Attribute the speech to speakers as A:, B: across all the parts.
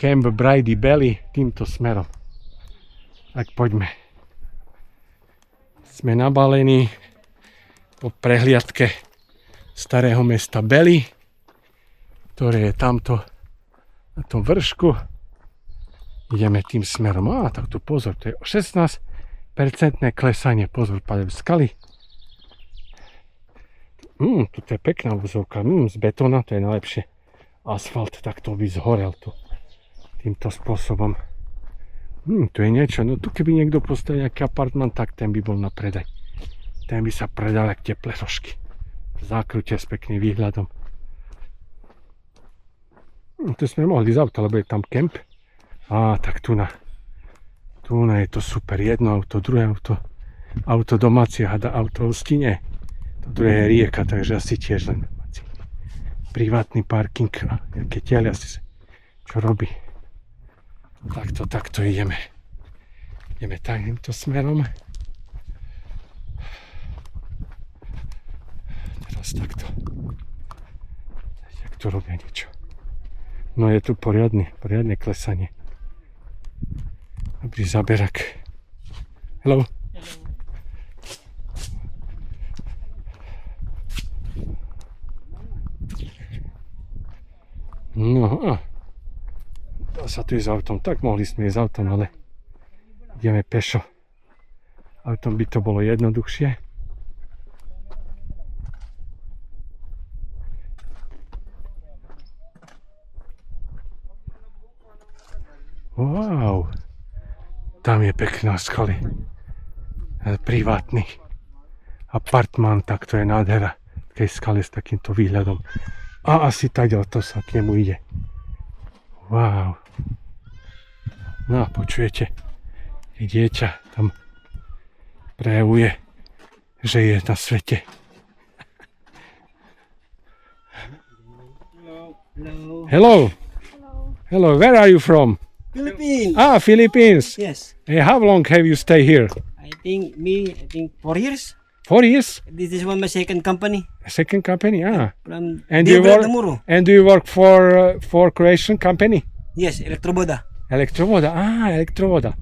A: Camp Bridey Belly týmto smerom. Tak poďme. Sme nabalení po prehliadke starého mesta Belly, ktoré je tamto na tom vršku. Ideme tým smerom. Tak tu pozor, to je 16% klesanie. Pozor, padajú skaly. Tuto je pekná vozovka. Z betóna, to je najlepšie. Asfalt, tak to by zhorel tu. Týmto spôsobom. Tu je niečo. No tu keby niekto postavil nejaký apartman, tak ten by bol na predaj. Ten by sa predal jak teplé rožky. V zákrute s pekným výhľadom. Tu sme mohli ísť auto, lebo je tam kemp. Tak tu je to super. Jedno auto, druhé auto. Auto domácie, auto hostine. To druhé je rieka, takže asi tiež len domáci. Privátny parking. Jaké tieľa si čo robí. Takto ideme. Ideme týmto smerom. Teraz takto. Jak tu robia niečo. No je tu poriadne klesanie. Dobrý záberak. Hello. No dá sa tu ísť autom. Tak mohli sme ísť autom, ale ideme pešo. Autom by to bolo jednoduchšie. Wow, tam je pekná skaly. Privátny apartmán, tak to je nádhera. Tej skale s takýmto výhľadom. Asi taďal to sa k nemu ide. Wow. No počujete, dieťa tam prejavuje, že je na svete. Hello. Hello, where are you from?
B: Philippines.
A: Philippines.
B: Yes.
A: How long have you stayed here?
B: I think 4 years.
A: 4 years?
B: This is my second company.
A: Second company,
B: From
A: And do you work for Croatian company?
B: Yes, Electroboda.
A: Electrovoda.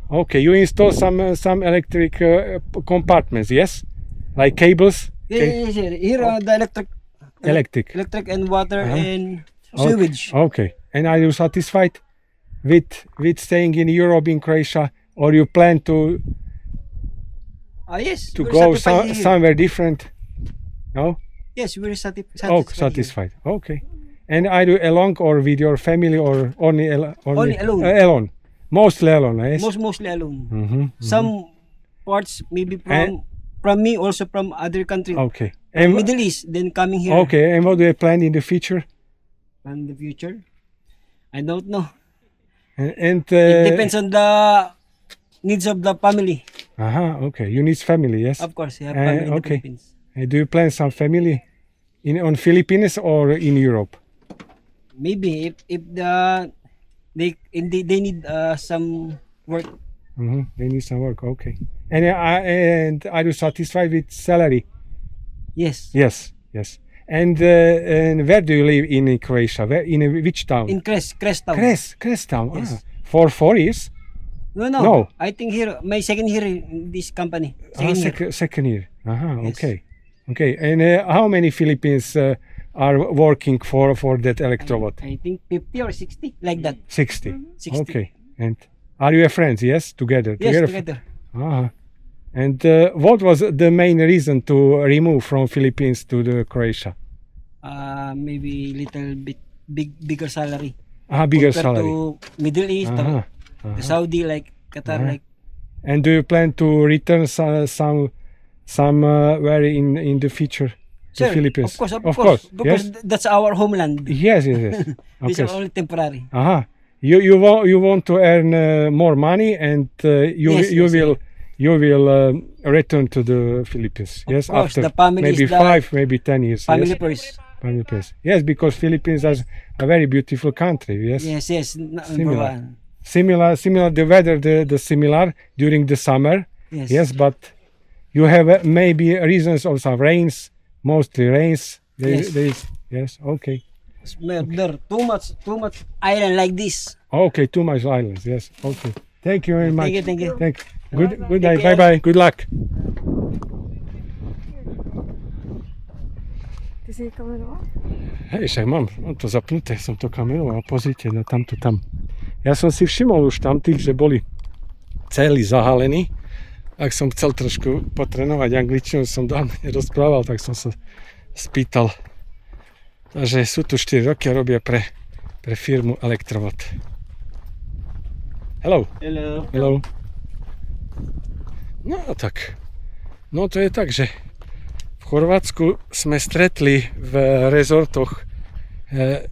A: Okay, you install some electric compartments, yes? Like cables?
B: Yes. Here the electric and water and sewage.
A: Okay. And are you satisfied with staying in Europe, in Croatia, or you plan to
B: Yes.
A: go somewhere different? No?
B: Yes, we're satisfied.
A: Satisfied. Okay. And are you alone or with your family or only alone? Alone. Mostly alone, yes?
B: Mostly alone. Some parts maybe from me, also from other countries.
A: Okay.
B: And Middle East, then coming here.
A: Okay. And what do you plan in the future?
B: In the future? I don't know.
A: And
B: it depends on the needs of the family.
A: Okay. You need family, yes?
B: Of course, you have family in the Philippines.
A: Do you plan some family on Philippines or in Europe?
B: Maybe if they need some work.
A: They need some work. Okay. And are you satisfied with salary?
B: Yes.
A: And where do you live in Croatia? In which town?
B: In Cres town.
A: Cres town.
B: Yes.
A: For 4 years?
B: No. I think here my second year in this company.
A: Second year.
B: Yes.
A: Okay. And how many Philippines are working for that Electrovod?
B: I think 50 or 60, like that.
A: 60.
B: 60.
A: Okay. And are you friends? Yes, together.
B: Yes, together.
A: And what was the main reason to remove from Philippines to the Croatia?
B: Maybe little bit bigger salary.
A: Bigger
B: compared
A: salary.
B: To Middle East, the Saudi, like Qatar, like.
A: And do you plan to return somewhere in the future to
B: Sure,
A: Philippines?
B: Of course. Because
A: Yes.
B: that's our homeland.
A: Yes.
B: These
A: Okay.
B: are only temporary.
A: You want to earn more money, and you will return to the Philippines.
B: Of
A: yes,
B: course,
A: after
B: the family
A: maybe
B: is the
A: 5, maybe 10 years.
B: Family
A: yes?
B: first.
A: Family first. Yes, because Philippines is a very beautiful country. Yes.
B: Yes.
A: Similar.
B: One.
A: Similar. The weather, the similar during the summer.
B: Yes.
A: Yes, but you have maybe reasons of some rains, mostly rains.
B: Yes.
A: Yes. Okay.
B: There too much island like this.
A: Okay, too much islands. Yes. Okay. Thank you very much.
B: Thank you.
A: Thank you. Good day.
B: Take care.
A: Bye bye. Good luck.
C: Ty si kameroval?
A: Hej, však mám to zapnuté, som to kameroval, pozrite, no tamto tam. Ja som si všimol už tam tých, že boli celí zahalení. Ak som chcel trošku potrénovať angličtinu, som dávno nerozprával, tak som sa spýtal. Takže sú tu 4 roky a robia pre firmu Electrovod. Hello.
B: Hello.
A: Hello. No tak. No to je tak, že v Chorvátsku sme stretli v rezortoch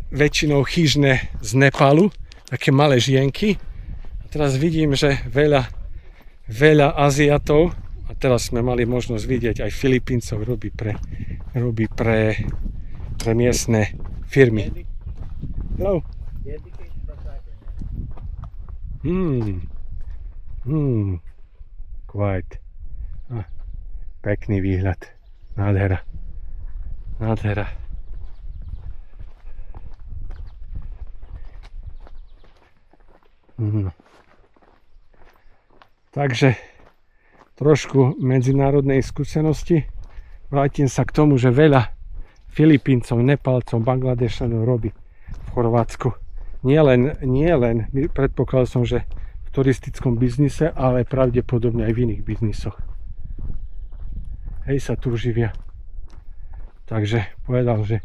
A: väčšinou chyžné z Nepálu, také malé žienky. A teraz vidím, že veľa Aziatov, a teraz sme mali možnosť vidieť aj Filipíncov, robí pre miestne firmy. Hello. Quite. Pekný výhľad. Nádhera. No. Takže trošku medzinárodnej skúsenosti. Vrátim sa k tomu, že veľa Filipíncov, Nepálcov, Bangladešanov robí v Chorvátsku. Nie len, predpokladal som, že v turistickom biznise, ale pravdepodobne aj v iných biznisoch. Hej, sa tu živia. Takže povedal, že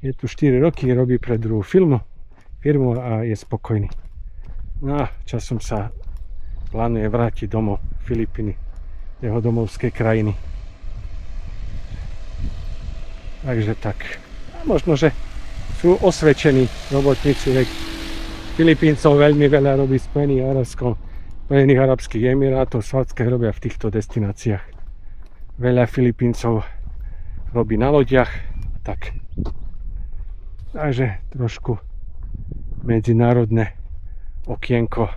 A: je tu 4 roky, robí pre druhú firmu a je spokojný. No a časom sa plánuje vrátiť domov, Filipíny, jeho domovské krajiny. Takže tak. A možno, že sú osvedčení robotníci, veď Filipíncov veľmi veľa robí Spojených arabských emirátov, Saudské robia v týchto destináciách. Veľa Filipíncov robí na lodiach, tak. Takže trošku medzinárodné okienko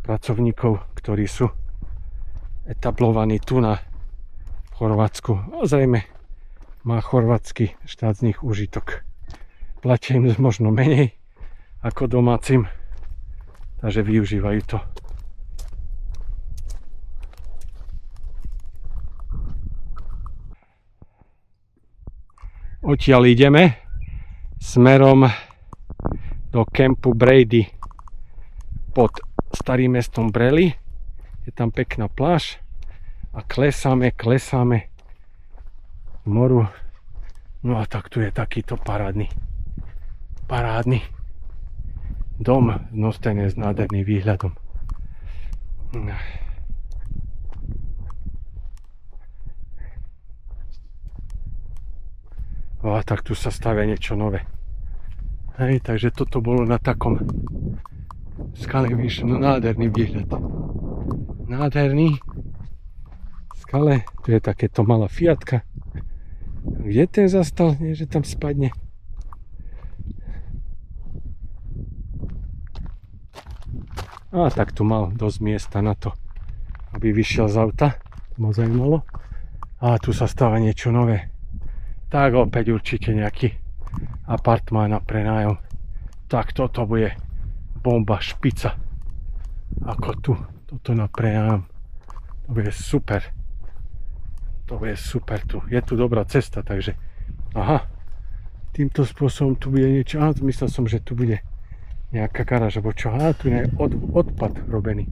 A: pracovníkov, ktorí sú etablovaní tu na Chorvátsku. A zrejme má chorvátsky štát z nich užitok. Platia im možno menej ako domácim, takže využívajú to. Odtiaľ ideme smerom do kempu Brady pod starým mestom Brely. Je tam pekná pláž a klesáme k moru. No a tak tu je takýto parádny dom z Nostene s nádherným výhľadom. A tak tu sa stavia niečo nové. Hej, takže toto bolo na takom skale, víš, no nádherný výhľad. Nádherný. Skale, tu je takéto malá Fiatka. Kde ten zastal? Nie, že tam spadne. A tak tu mal dosť miesta na to, aby vyšiel z auta. To ma zaujímalo. A tu sa stáva niečo nové. Tak opäť určite nejaký apartmán na prenájom. Tak toto bude bomba, špica. Ako tu, toto na prenájom. To bude super. To bude super tu. Je tu dobrá cesta, takže aha. Týmto spôsobom tu bude niečo. Aha, myslel som, že tu bude nejaká garáž, alebo čo. Aha, tu je odpad robený.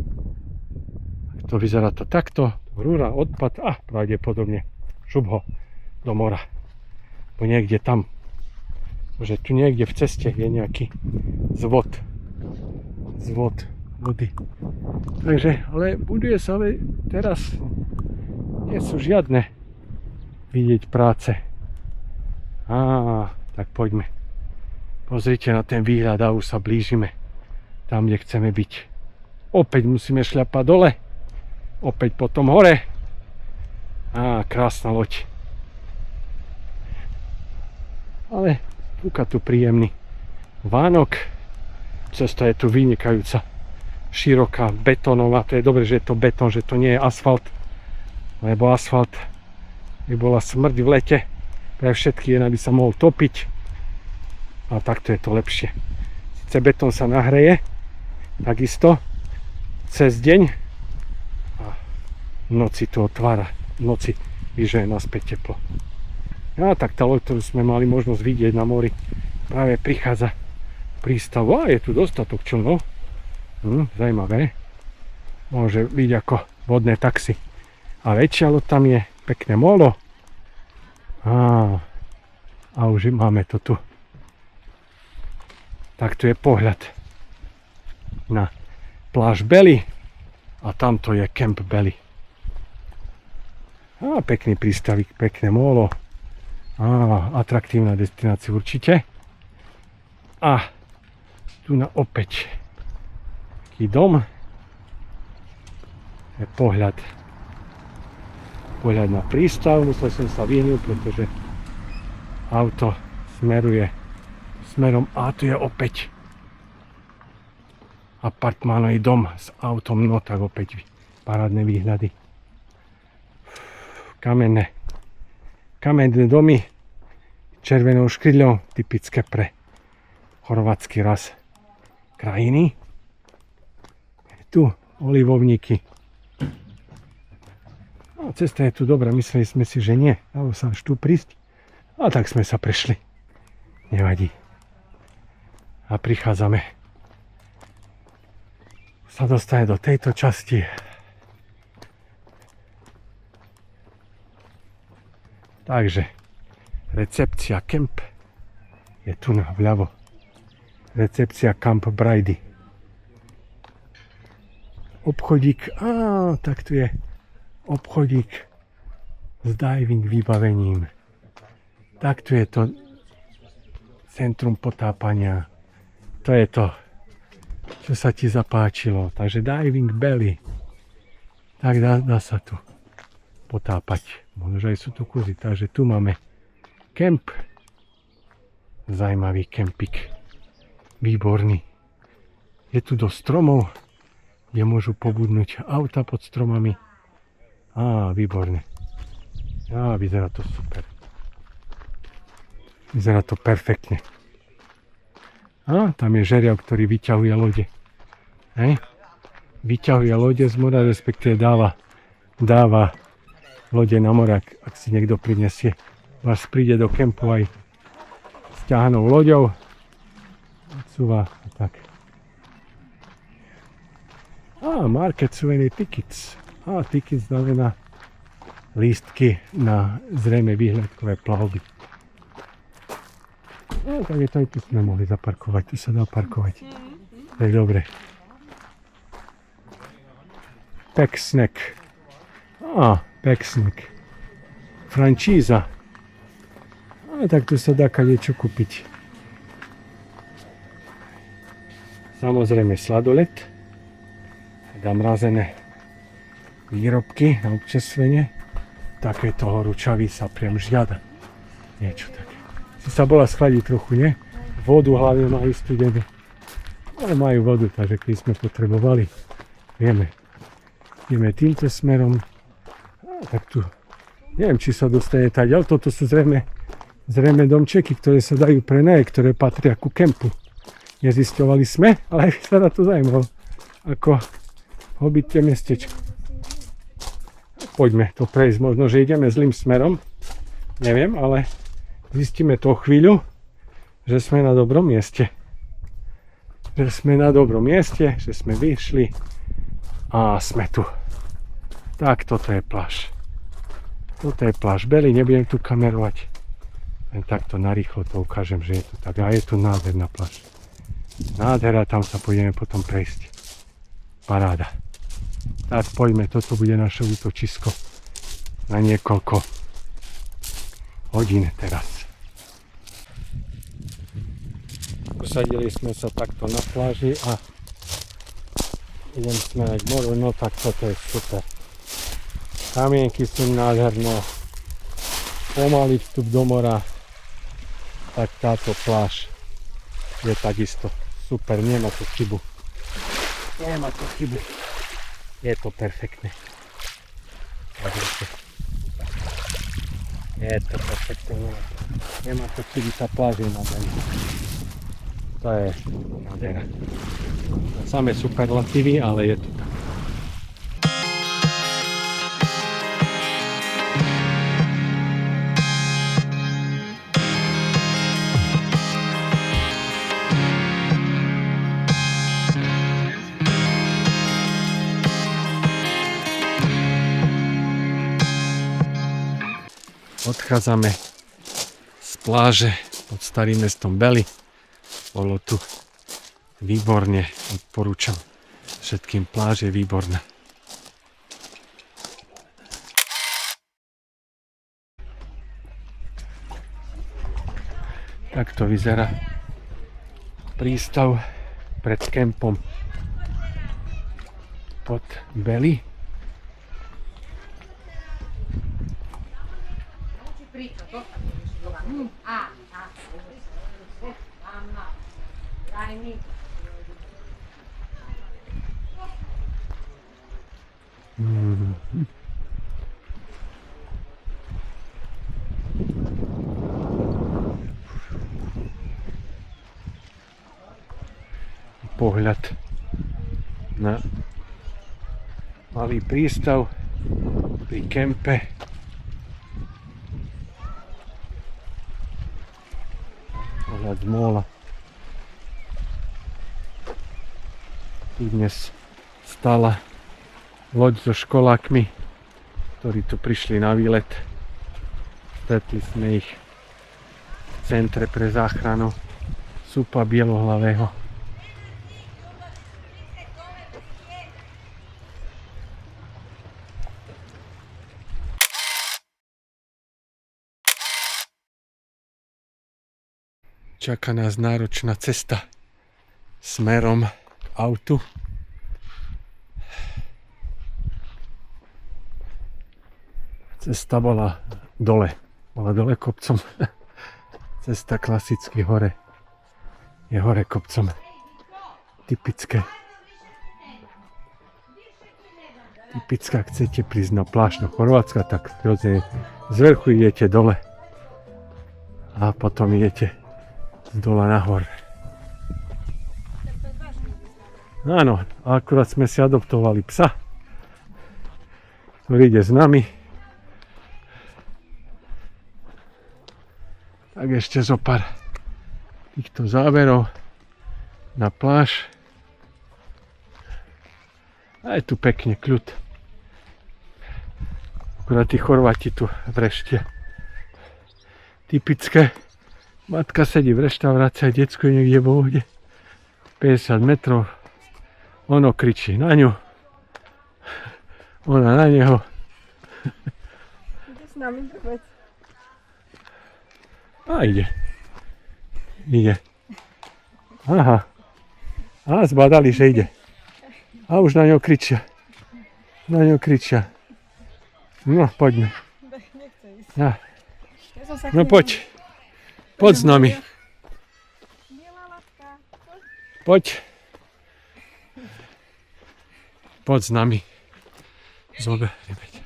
A: To vyzerá to takto. Rúra, odpad a pravdepodobne šup ho do mora. Bo niekde tam. Že tu niekde v ceste je nejaký zvod vody. Takže, ale buduje sa, ale teraz nie sú žiadne vidieť práce. Tak poďme. Pozrite na ten výhľad a už sa blížime tam, kde chceme byť. Opäť musíme šľapať dole. Opäť potom hore. Krásna loď. Ale fúka tu príjemný vánok. Cesta je tu vynikajúca. Široká, betónová. To je dobre, že je to betón, že to nie je asfalt. Lebo asfalt by bola smrť v lete. Pre všetky jen, aby sa mohol topiť. A takto je to lepšie. Sice betón sa nahreje, takisto cez deň a v noci to otvára. V noci vyžuje naspäť teplo. A tak tá loď, ktorú sme mali možnosť vidieť na mori, práve prichádza prístavu. A je tu dostatok člnov. Zajímavé. Môže byť ako vodné taxi. A väčšia loď tam je, pekné molo. A už máme to tu. Tak tu je pohľad na pláž Belly a tamto je Camp Belly. Pekný prístavik, pekné molo. Atraktívna destinácia určite. A tu na opäť taký dom. Je pohľad na prístav. Musel som sa vyhnúť, pretože auto smeruje smerom a tu je opäť apartmánový dom s autom, no tak opäť parádne výhľady. Kamenné domy červenou škrydľou, typické pre chorvátsky ras krajiny. Tu olivovníky. Cesta je tu dobrá, mysleli sme si, že nie. Dalo sa až tu prísť. A tak sme sa prešli. Nevadí. A prichádzame. Sa dostane do tejto časti. Takže recepcia Camp je tu vľavo. Recepcia Camp Brady. Obchodík, tak tu je obchodík s diving vybavením. Tak tu je to centrum potápania. To je to, čo sa ti zapáčilo. Takže Diving Belly. Tak dá sa tu potápať. Možno aj sú tu kurzy. Takže tu máme kemp. Zajímavý kempik. Výborný. Je tu dosť stromov, kde môžu pobudnúť auta pod stromami. Výborné. Vyzerá to super. Vyzerá to perfektne. Tam je žeriav, ktorý vyťahuje lode. Vyťahuje lode z mora, respektíve dáva lode na mora, ak si niekto prinesie. Vás príde do kempu aj s ťahanou loďou. Odsúva a tak. Market souvenir tickets. Tickets znamená lístky na zrejme výhľadkové plavby. Tak je to aj tu sme mohli zaparkovať. Tu sa dá parkovať. To je dobre. Pack snack. Pack snack. Frančíza. Tak tu sa dá kadečo kúpiť. Samozrejme sladolet. Dám mrazené výrobky na občerstvenie. Takéto horúčavy sa priam žiada. Niečo také. Si sa bola schladiť trochu, nie? Vodu hlavne majú studenú. Ale majú vodu, takže keď sme potrebovali, vieme. Ideme týmto smerom. Tak tu, neviem, či sa dostane táď, ale toto sú zrejme domčeky, ktoré sa dajú prenajať, ktoré patria ku kempu. Nezisťovali sme, ale aj sa na to zaujímalo. Ako hobbytné mestečko. Poďme to prejsť, možno, že ideme zlým smerom. Neviem, ale zistíme to chvíľu, že sme na dobrom mieste. Že sme na dobrom mieste, že sme vyšli a sme tu. Tak, toto je pláž. Toto je pláž Belly, nebudem tu kamerovať. Len takto narýchlo to ukážem, že je to tak. A je tu nádherná pláž. Nádhera, tam sa pôjdeme potom prejsť. Paráda. Tak poďme, toto bude naše útočisko na niekoľko hodín teraz. Usadili sme sa takto na pláži a idem smerovať k moru, no tak toto je super. Kamienky sú nádherné, pomalý vstup do mora, tak táto pláž je takisto super, nemá to chybu. Nemá to chybu. Je to perfektné. Je to perfektné. Nemá to chybu, tá pláž je nádherná. To je nádhera. Samé superlatívy, ale je to tak. Odchádzame z pláže pod starým mestom Bely. Bolo tu výborne, odporúčam všetkým, pláž je výborná. Takto vyzerá prístav pred kempom pod Bely. Pohľad na malý prístav pri kempe. Pohľad z móla. Tu dnes stála loď so školákmi, ktorí tu prišli na výlet. Stretli sme ich v centre pre záchranu súpa bielohlavého. Čaká nás náročná cesta smerom k autu. Cesta bola dole kopcom. Cesta klasicky hore. Je hore kopcom. Typické. Typická, ak chcete prísť na pláž do Chorvátska, tak z vrchu idete dole a potom idete z dola nahor. Áno, akurát sme si adoptovali psa, ktorý ide s nami. Tak ešte zo pár týchto záverov na pláž. A je tu pekne kľud. Akurát tí Chorváti tu vreštia. Typické. Matka sedí v reštaurácii, decko je niekde vo vode. 50 metrov. Ono kričí na ňu. Ona na neho.
C: Ide s nami trvať.
A: A ide. Ide. Aha. A zbadali, že ide. A už na ňo kričia. Na ňo kričia. No, poďme.
C: Nechce ísť.
A: Ja.
C: Ja som sa
A: No poď. Poď s nami.
C: Biela latka.
A: Poď. Poď s nami. Zoberieme ťa.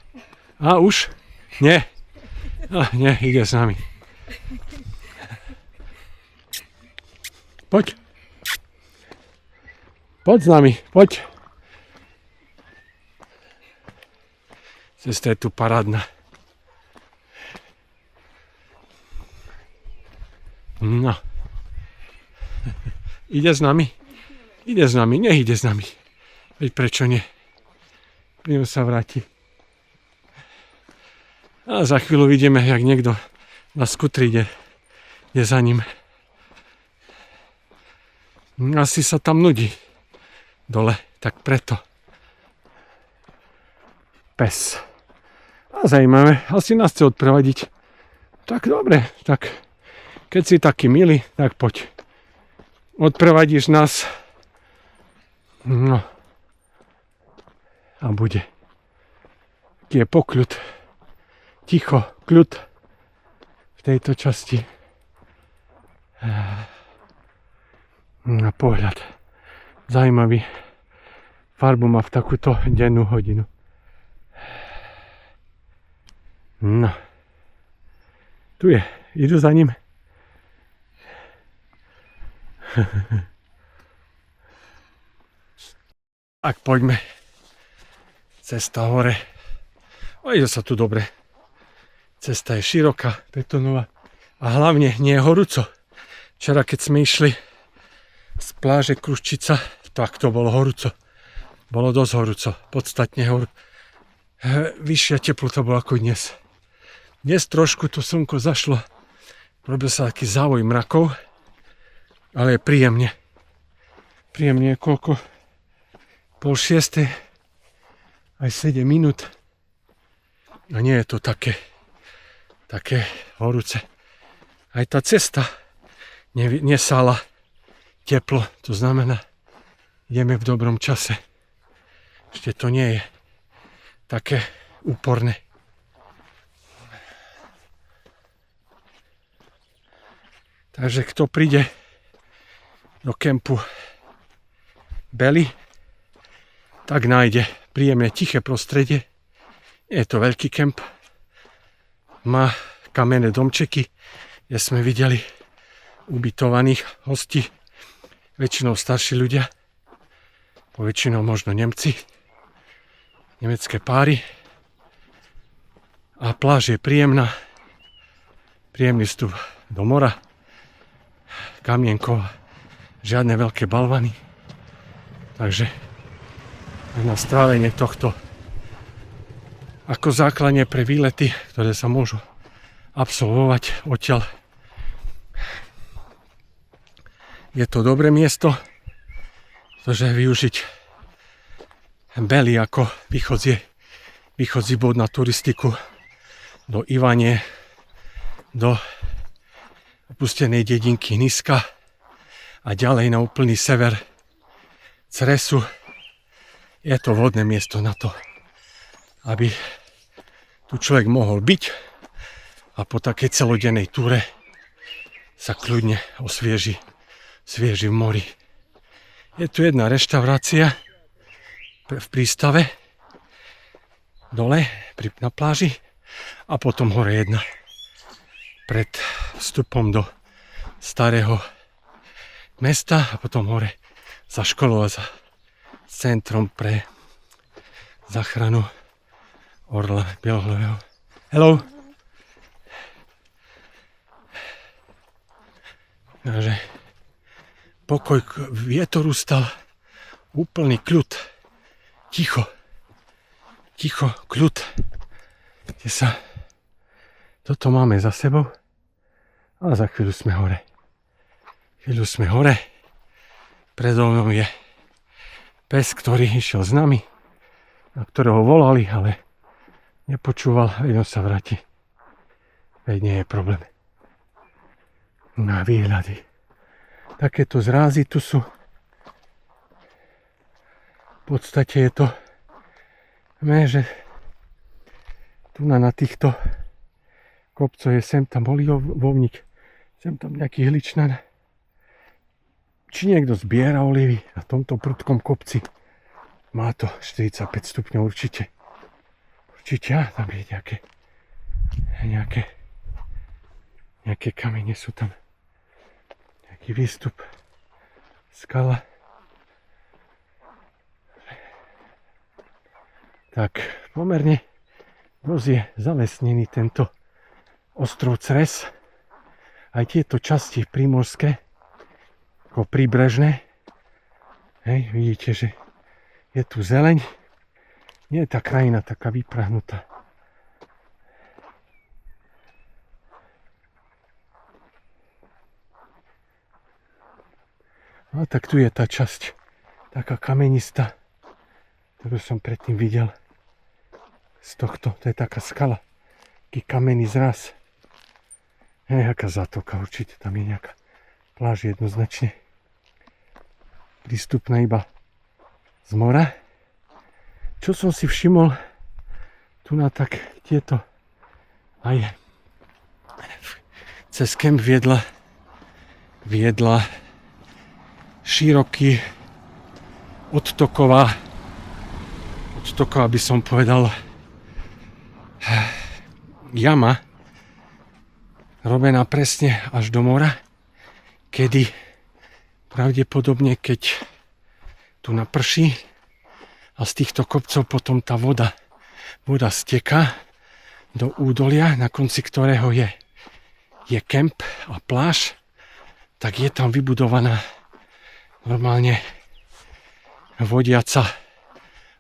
A: A už? Nie. Nie, ide s nami. Poď. Poď s nami, poď. Cesta je tu parádna. No. Ide s nami? Ide s nami, nech ide s nami. Veď prečo nie? Budeme sa vrátiť. A za chvíľu vidíme, jak niekto na skutri ide za ním. Asi sa tam nudí dole, tak preto. Pes. A zajímavé, asi nás chce odprevadiť. Tak dobre, tak keď si taký milý, tak poď. Odprevadíš nás. No. A bude. Taký je pokľud. Ticho, kľud v tejto časti. Na pohľad. Zajímavý. Farbu má v takúto dennú hodinu. No. Tu je. Idú za ním. Tak poďme. Cesta hore. Ide sa tu dobre. Cesta je široká, betónová. A hlavne nie je horúco. Včera keď sme išli z pláže Kruščica, tak to bolo horúco. Bolo dosť horúco. Podstatne vyššia teplota bola ako dnes. Dnes trošku to slnko zašlo. Robil sa taký závoj mrakov. Ale je príjemne. Príjemne je koľko? 5:30, aj 7 minút. A nie je to také horúce. Aj tá cesta nesála teplo. To znamená, ideme v dobrom čase. Ešte to nie je také úporné. Takže kto príde do kempu Belly, tak nájde príjemné tiché prostredie. Je to veľký kemp. Má kamenné domčeky, kde sme videli ubytovaných hostí. Väčšinou starší ľudia. Poväčšinou možno Nemci. Nemecké páry. A pláž je príjemná. Príjemný vstup do mora. Kamienkov. Žiadne veľké balvany. Takže na strávenie tohto ako základne pre výlety, ktoré sa môžu absolvovať odtiaľ. Je to dobré miesto, pretože využiť Belly ako východzí bod na turistiku do Ivanie, do opustenej dedinky Niska a ďalej na úplný sever Cresu. Je to vhodné miesto na to, aby tu človek mohol byť a po takej celodennej túre sa kľudne osvieži v mori. Je tu jedna reštaurácia v prístave dole na pláži a potom hore jedna pred vstupom do starého mesta a potom hore za školou a za centrom pre záchranu orla bielohlavého. Hello! Takže pokoj, vietor ustal, úplný kľud, ticho, kľud. Toto máme za sebou a za chvíľu sme hore. Predo mnou je pes, ktorý išiel s nami, na ktorého volali, ale nepočúval, veď on sa vráti. Veď nie je problém. Na výhľady. Takéto zrázy tu sú. V podstate je to, že tu na týchto kopcoch je sem tam olivovník, sem tam nejaký hličnan. Či niekto zbiera olivy na tomto prudkom kopci. Má to 45 stupňov určite. Určite, tam je nejaké kamene sú tam. Nejaký výstup. Skala. Tak, pomerne dosť je zalesnený tento ostrov Cres. Aj tieto časti primorské, ako príbrežné. Hej, vidíte, že je tu zeleň. Nie je tá krajina taká vyprahnutá. No tak tu je tá časť, taká kamenistá, ktorú som predtým videl. Z tohto, to je taká skala, taký kamenný zraz. Nejaká zátoka, určite tam je nejaká pláž jednoznačne. Prístupná iba z mora. Čo som si všimol, tu na tak tieto aj cez kemp viedla široký odtoková by som povedal jama robená presne až do mora, kedy pravdepodobne keď tu naprší a z týchto kopcov potom tá voda steká do údolia, na konci ktorého je kemp a pláž, tak je tam vybudovaná normálne vodiaca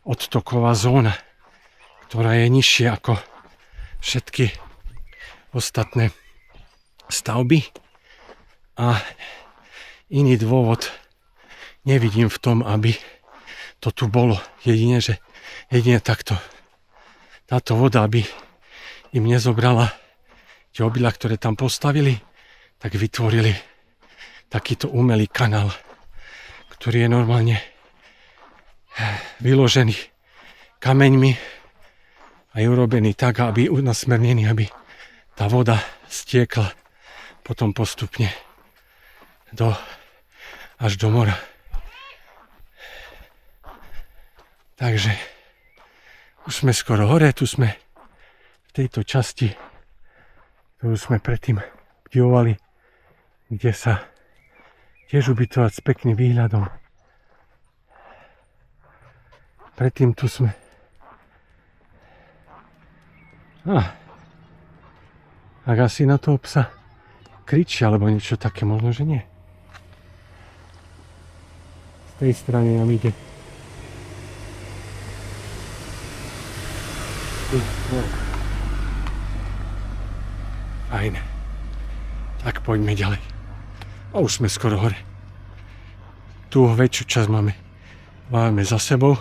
A: odtoková zóna, ktorá je nižšia ako všetky ostatné stavby. A iný dôvod nevidím v tom, aby to tu bolo. Jedine takto. Táto voda by im nezobrala tie obilá, ktoré tam postavili, tak vytvorili takýto umelý kanál, ktorý je normálne vyložený kameňmi a je urobený tak, aby nasmernený, aby tá voda stiekla potom postupne až do mora. Takže už sme skoro hore, tu sme v tejto časti, ktorú sme predtým obdivovali, kde sa tiež ubytovať s pekným výhľadom. Predtým tu sme. Ak asi na toho psa kričia, alebo niečo také, možno, že nie. Z tej strany nám ide. Fajn. Tak poďme ďalej. A už sme skoro hore. Tu väčšiu časť máme za sebou.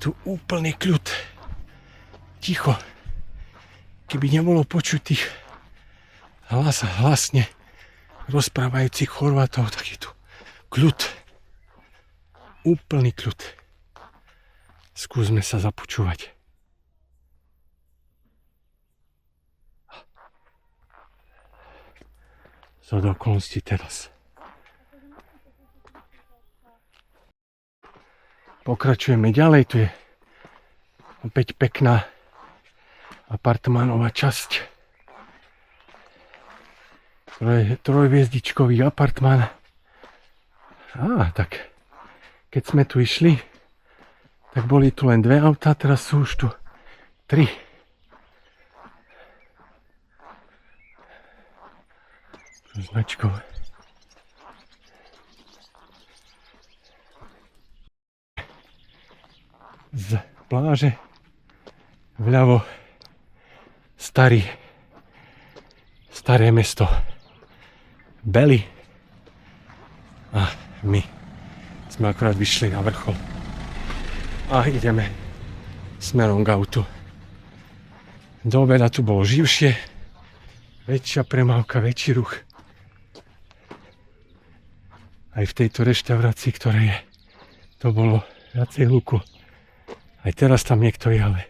A: Tu úplný kľud. Ticho. Keby nebolo počuť tých hlasne rozprávajúcich Chorvátov, tak je tu kľud. Úplný kľud. Skúsme sa započúvať. Co do okolností teraz. Pokračujeme ďalej, tu je opäť pekná apartmánová časť. Trojhviezdičkový apartmán. Tak keď sme tu išli, tak boli tu len 2 autá, teraz sú už tu 3. Značkou. Z pláže vľavo staré mesto Beli a my sme akorát vyšli na vrchol a ideme smerom k autu. Do obeda tu bolo živšie, väčšia premávka, väčší ruch. Aj v tejto reštaurácii, ktorej je, to bolo viacej hluku. Aj teraz tam niekto je, ale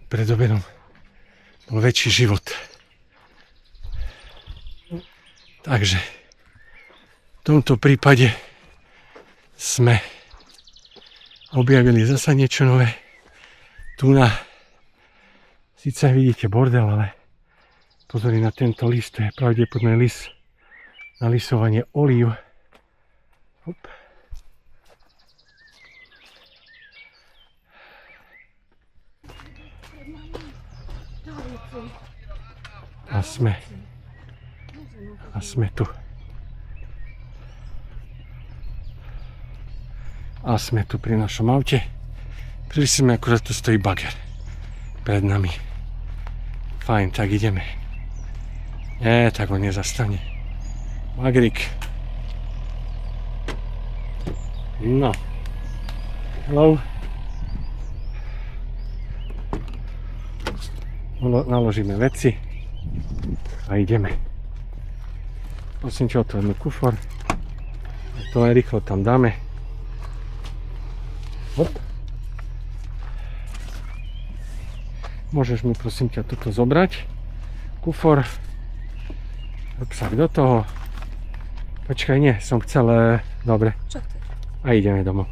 A: pred obedom bol väčší život. Takže v tomto prípade sme objavili zasa niečo nové. Tu síce vidíte bordel, ale pozri na tento list, to je pravdepodobne list na lisovanie olív. Hop. A sme tu. A sme tu pri našom aute. Prišli sme, akurát tu stojí bager pred nami. Fajn, tak ideme. Nie, tak on nezastane. Bagrik. No. Hello. Naložíme veci a ideme. Prosím ťa, otvoríme kufor. To aj rýchlo tam dáme. Hop. Môžeš mi prosím ťa toto zobrať. Kufor. Rúbsak do toho. Počkaj, nie, som chcel... Dobre. A ideme domov.